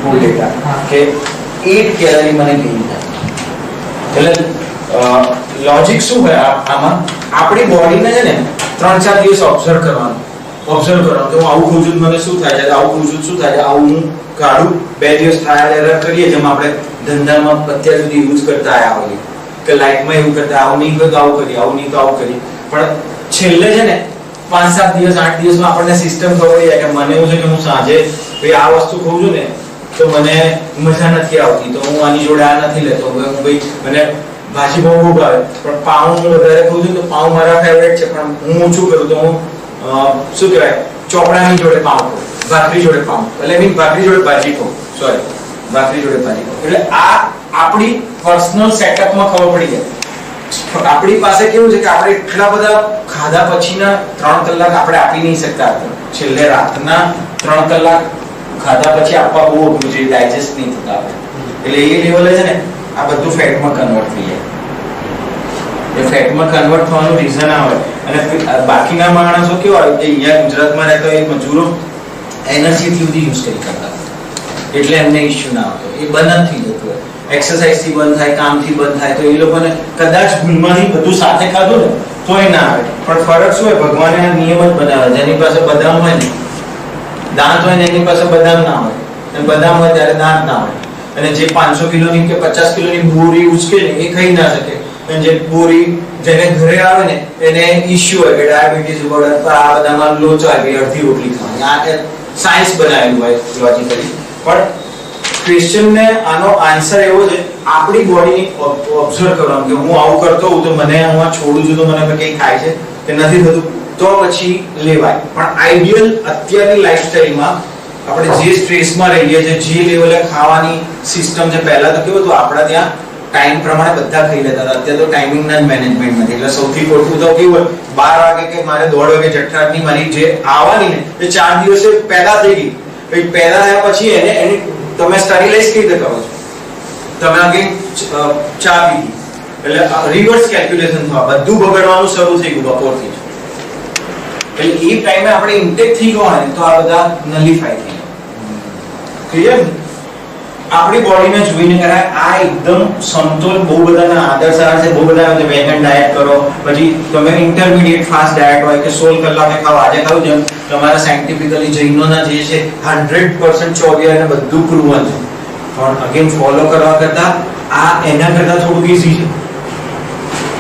Food data કે 8 calorie મને gain થાય. એટલે લોજિક શું હોય આમાં, આપણી બોડીને છે ને 3-4 દિવસ ઓબ્ઝર્વ કરવાનું કે હું આવું ખાઉં છું મને શું થાય છે, આવું ખાઉં છું શું થાય છે, આવું હું કાઢું. 2 દિવસ ટ્રાયલ એરર કરીએ, જેમ આપણે ધંધામાં અત્યાર સુધી યુઝ કરતા આવ્યા હોઈએ કે લાઈફમાં એવું કરતા આવું નહીં તો આવું કરીએ, આવું નહીં તો આવું કરીએ. પણ છેલ્લે છે ને 5-7 દિવસ 8 દિવસમાં આપણને સિસ્ટમ ખબર પડી જાય કે મને એવું છે કે હું સાંજે ભાઈ આ વસ્તુ ખાઉં છું ને તો મને મજા નથી આવતી, તો હું આની જોડે આ નથી લેતો. ભાઈ મને ભાજી બહુ ભાવે પણ પાઉં હું વધારે ખાઉં છું તો પાઉં મારા ફેવરેટ છે, પણ હું ઓછું કરું તો હું શું કહેવાય ચોપડાની જોડે પાઉં ખાઉં, ભાખરી જોડે પાઉં, એટલે મીન ભાખરી જોડે ભાજી ખાઉં, સોરી ભાખરી જોડે ભાજી ખાઉં. એટલે આ આપણી પર્સનલ સેટઅપમાં ખબર પડી જાય. આપણી પાસે કેવું છે કે આપણે એટલા બધા ખાધા પછીના 3 કલાક આપણે આપી નહીં શકતા. છેલ્લે રાતના 3 કલાક ખાધા પછી આપવા બહુ અઘરું છે, ડાયજેસ્ટ નહીં થતા. એટલે એ લેવલે છે ને આ બધું ફેટમાં કન્વર્ટ થઈ જાય. એ ફેટમાં કન્વર્ટ થવાનું રીઝન આ હોય. અને બાકીના માણસો કેવા હોય કે અહીંયા ગુજરાતમાં રહેતા એ મજૂરો એનર્જી એટલી બધી યુઝ કરી કરતા, એટલે એમને ઇશ્યુ ના આવતો. એ બંધ થઈ જતું હોય, એક્સરસાઇઝ થી બંધ થાય, કામથી બંધ થાય, તો એ લોકોને કદાચ ભૂલમાંથી બધું સાથે ખાધું ને તોય ના આવે. પણ ફરક શું હોય, ભગવાને આ નિયમ જ બનાવ્યા. જેની પાસે બદામ હોય ને, દાંત હોય ને એની પાસે બદામ ના હોય, અને બદામ હોય ત્યારે દાંત ના હોય. અને જે 500 કિલોની કે 50 કિલોની બોરી ઉચકે ને એ ખાઈ ના શકે. અને જે બોરી જેને ઘરે આવે ને એને ઇશ્યુ હોય કે ડાયાબિટીસ ઉપર આ બધામાં લોચો આવે, અડધી રોટલી ખાવાની. આ સાયન્સ બનાવેલું હોય લોજિકલી. પણ ક્વેશ્ચનને આનો આન્સર એવો છે, આપણી બોડીની ઓબ્ઝર્વ કરવાનું કે હું આવું કરતો હોઉં તો મને હું છોડું છું તો મને કંઈ થાય છે કે નથી થતું, તો પછી લેવાય. પણ આઈડિયલ અત્યારની લાઈફસ્ટાઈલમાં આપણે જે સ્ટ્રેસમાં રહીએ છીએ, જે લેવલે ખાવાની સિસ્ટમ છે, પહેલા તો કેવું હતું આપણા ત્યાં ટાઈમ પ્રમાણે બધા ખાઈ લેતા હતા. અત્યારે તો ટાઈમિંગના જ મેનેજમેન્ટ નથી. એટલે સૌથી ખોટું તો કેવું હોય, 12 વાગે કે મારે 1:30 વાગે જઠરાગ્નિ મારી જે આવવાની ને એ 4 દિવસે પેદા થઈ ગઈ. પછી પેદા થયા પછી એને તમે સ્ટરીલાઇઝ કેવી રીતે કરો છો? તમે આગે ચા પીધી એટલે રિવર્સ કેલ્ક્યુલેશન થવા, બધું બગડવાનું શરૂ થઈ ગયું બપોરથી. એટલે એ ટાઈમે આપણે ઇન્ટેક થઈ ગયો ને તો આ બધા નલિફાઈ થઈ જાય. ક્લિયર? આપણી બોડીને જોઈને કરાય. આ એકદમ સમતોલ. બહુ બધાના આદર્શ આવે છે, બહુ બધા આવે છે વેગન ડાયટ કરો, પછી તમે ઇન્ટરમીડિયેટ ફાસ્ટ ડાયટ હોય કે 16 કલાકે ખાઓ. આજે ખાવ જેમ તમારા સાયન્ટિફિકલી જૈનોના જે છે 100% ચોર્ય અને બધું પ્રૂવન છે. પણ અગેન ફોલો કરવા કરતા આ એના કરતા થોડું ઈઝી છે.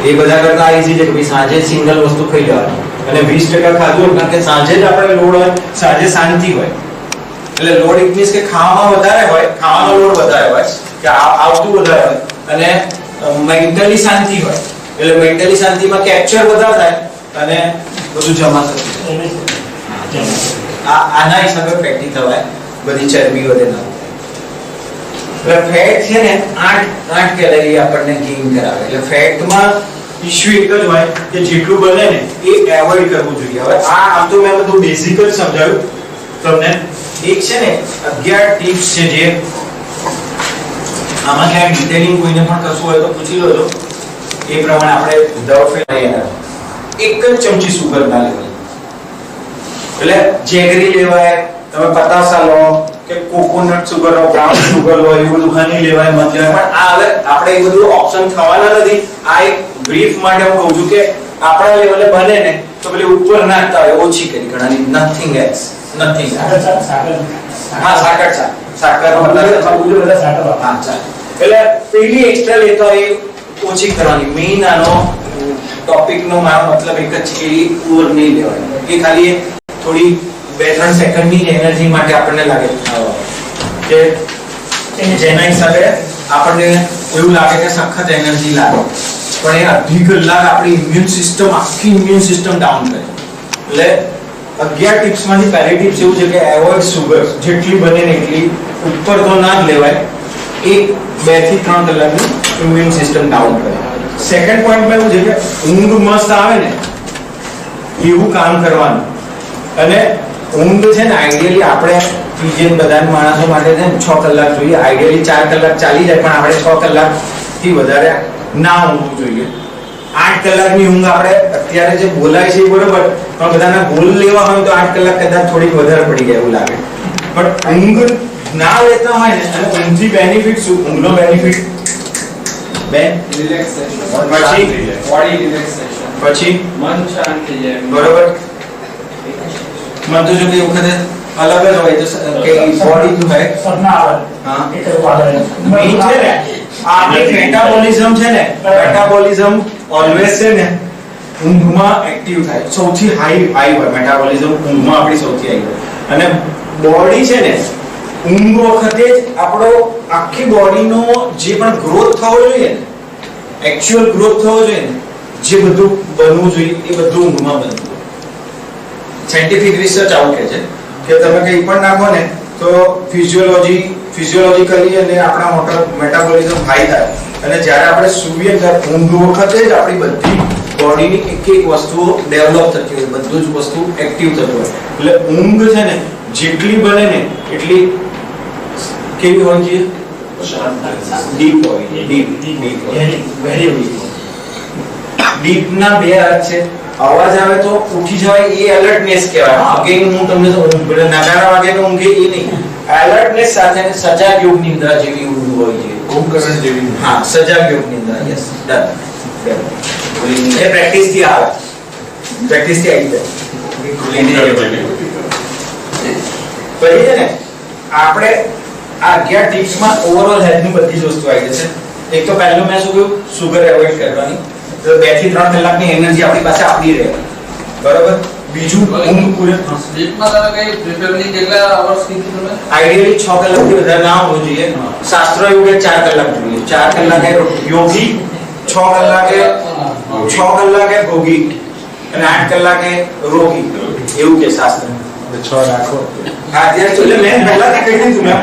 એ બધા કરતા ઈઝી છે કે ભાઈ સાંજે સિંગલ વસ્તુ ખાઈ લેવાની અને 20% ખાધું, કારણ કે સાંજે જ આપણે લોડ હોય, સાંજે શાંતિ હોય. એટલે લોડ ઇટ મીન્સ કે ખાવામાં વધારે હોય, ખાવાનો લોડ વધારે હોય કે આવતું વધારે હોય, અને મેન્ટલી શાંતિ હોય. એટલે મેન્ટલી શાંતિમાં કેપ્ચર વધારે થાય અને બધું જમા થતું જાય. આના હિસાબે ફેટી થવાય, બધી ચરબી વધે ના. એટલે ફેટ છે ને 8 કેલરી આપણને ગેઇન કરાવે. એટલે ફેટમાં ઇશ્યુ એક જ હોય કે જેટલું બને ને એ એવોઇડ કરવું જોઈએ. હવે આમ તો મેં બધું બેઝિક જ સમજાવ્યું તમને. એક છે ને 11 ટિપ્સ છે જે આમાં ક્યાંક ડિટેલિંગ કોઈને પણ કશું હોય તો પૂછી લો. એ પ્રમાણે આપણે વિધાઉટ ફેટ એક જ ચમચી સુગર ના લેવાય. એટલે જેગરી લેવાય, તમે પતાસા લો કે કોકોનટ સુગર લો, બ્રાઉન સુગર લો, એ બધું હની લેવાય, મધ લેવાય. પણ આ હવે આપણે એ બધું ઓપ્શન થવાના નથી. આ એક બ્રીફ માટે હું કહું છું કે આપણા લેવલે બને ને તો પેલી ઉપર નાખતા હોય ઓછી કરી ઘણાની, નથિંગ એલ્સ. નથિંગ. સાકર એટલે પેલી એક્સ્ટ્રા લેતો એ ઓછી કરવાની. મેઇન આનો ટોપિકનો મારો મતલબ એક જ છે કે ઓવર નહીં લેવાની. એ ખાલી થોડી 2-3 સેકન્ડની એનર્જી માટે આપણને લાગે કે જેના હિસાબે આપણને એવું લાગે કે સખત એનર્જી લાગે, પણ એ અડધી કલાક આપણી આખી ઇમ્યુન સિસ્ટમ ડાઉન કરે. એટલે 11 ટિપ્સમાંથી પહેલી ટિપ્સ એવું છે કે એવોઇડ સુગર. જેટલી બને ને એટલી ઉપર તો ના જ લેવાય. 2 થી 3 કલાકની ઇમ્યુન સિસ્ટમ ડાઉન કરે. સેકન્ડ પોઈન્ટમાં એવું છે કે ઊંઘ મસ્ત આવે ને એવું કામ કરવાનું. અને ઊંઘ છે ને આઈડિયલી આપણે પીજીએન બધા માણસો માટે છે ને 6 કલાક જોઈએ. આઈડિયલી 4 કલાક ચાલી જાય, પણ આપણે 6 કલાકથી વધારે ના ઊંઘવું જોઈએ. 8 કલાકની ઊંઘ આપણે અત્યારે જે બોલાય છે બરોબર, પણ બધાના ગોલ લેવા હોય તો 8 કલાક કદાચ થોડીક વધારે પડી જાય એવું લાગે. પણ ઊંઘ ના લેતા હોય ને અને ઊંઘથી બેનિફિટ શું? ઊંઘનો બેનિફિટ બે રિલેક્સેશન, પછી બોડી રિલેક્સેશન, પછી મન શાંત થઈ જાય. બરોબર. મન તો જો કે વખતે અલગ જ હોય તો કે બોડી તો હોય સપના આવે હા એ તો પાડે મેઇન છે ને આપણી મેટાબોલિઝમ છે ને મેટાબોલિઝમ ઓલવેઝ છે ને ઊંઘમાં એક્ટિવ થાય. સૌથી હાઈ હોય મેટાબોલિઝમ ઊંઘમાં આપણી સૌથી હાઈ હોય. અને બોડી છે ને ઊંઘ વખતે જ આપણો આખી બોડીનો જે પણ ગ્રોથ થવો જોઈએ ને એક્ચ્યુઅલ ગ્રોથ થવો જોઈએ ને જે બધું બનવું જોઈએ એ બધું ઊંઘમાં બનતું હોય. સાયન્ટિફિક રિસર્ચ આવું કહે છે કે તમે કંઈ પણ નાખો ને તો ફિઝિયોલોજીકલી અને આપણા મોટર મેટાબોલિઝમ હાઈ થાય અને જ્યારે આપણે સૂઈએ ત્યારે ઊંઘ વખતે જ આપણી બધી બોડીની એક એક વસ્તુઓ ડેવલપ થતી હોય, બધું જ વસ્તુ એક્ટિવ થતું હોય. એટલે ઊંઘ છે ને જેટલી બને ને એટલી કેવી હોય છે? ડીપ હોય. ડીપ ના બે અર્થ છે. અવાજ આવે તો ઉઠી જવાય એ એલર્ટનેસ કહેવાય. કે હું તમને નગારા વાગે તો ઊંઘે એ નહીં. એલર્ટનેસ સાથે સજાગ યોગ નિંદ્રા જેવી ઊંઘ હોય છે. ઓમકરણ જેવી. હા, સજાગ યોગ નિંદ્રા. Yes, done. એ પ્રેક્ટિસ થી આવે. પ્રેક્ટિસ થી આવી જાય. પછી છે ને આપણે આ 11 ટિપ્સમાં ઓવરઓલ હેલ્થની બધી જ વસ્તુ આવી જશે. એક તો પહેલું મેં શું કહ્યું, સુગર એવોઇડ કરવાની. તો 2 થી 3 કલાકની એનર્જી આપણી પાસે આપણી રહે. બરાબર. બીજું ઊંઘ પૂરે સ્લીપમાં તમે કઈ પ્રિફેબલી કેટલા અવર્સ કીધું તમે? આઈડિયલી 6 કલાકથી વધારે ના હોવું જોઈએ. શાસ્ત્રો એવું કે 4 કલાક જોઈએ. 4 કલાકે યોગી, 6 કલાકે ભોગી અને 8 કલાકે રોગી, એવું કે શાસ્ત્ર. 6 રાખો. હા, ત્યારે એટલે મેં પહેલાથી કહી દીધું, મેં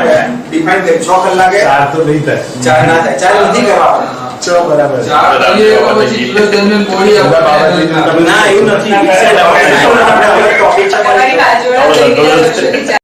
ડિફાઇન કરી 6 કલાકે 4 તો નહીં થાય. 4 ના થાય. 4 નથી કરવા. 6 બરાબર. ચાર કરીએ તો પછી કિલોજનરલ બોડી ના એવું નથી. આપણે ટોપિક તમારી બાજુવાળા જઈ રહ્યા છો.